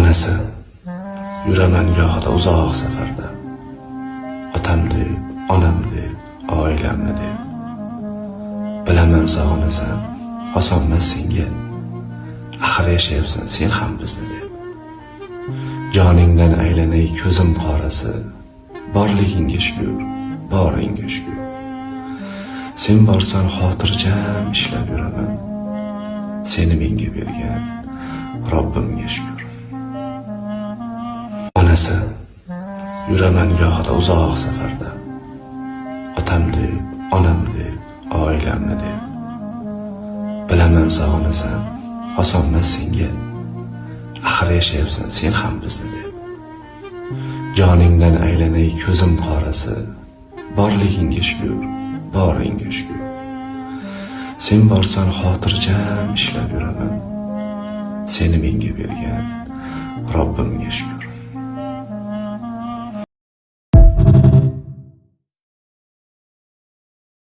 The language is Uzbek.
Onasi, yuraman gohida uzoq safarda. Otam deb, onam deb, oilamni deb. Bilaman sog'inasan, osonmas senga. Axir yashayapsan sen ham bizni deb. Joningdan aylanay ko'zim qorasi, borligingga shukr, boringga shukr. Sen borsan xotirjam ishlab yuraman. Seni menga bergan Robbimga shukr. Onasi, yuraman gohida uzoq safarda. Otam deb, onam deb, oilamni deb. Bilaman sog'inasan, osonmas senga. Axir yashayapsan sen ham bizni deb. Joningdan aylanay ko'zim qorasi, borligingga shukr, boringga shukr. Sen borsan xotirjam ishlab yuraman. Seni menga bergan Robbimga shukr.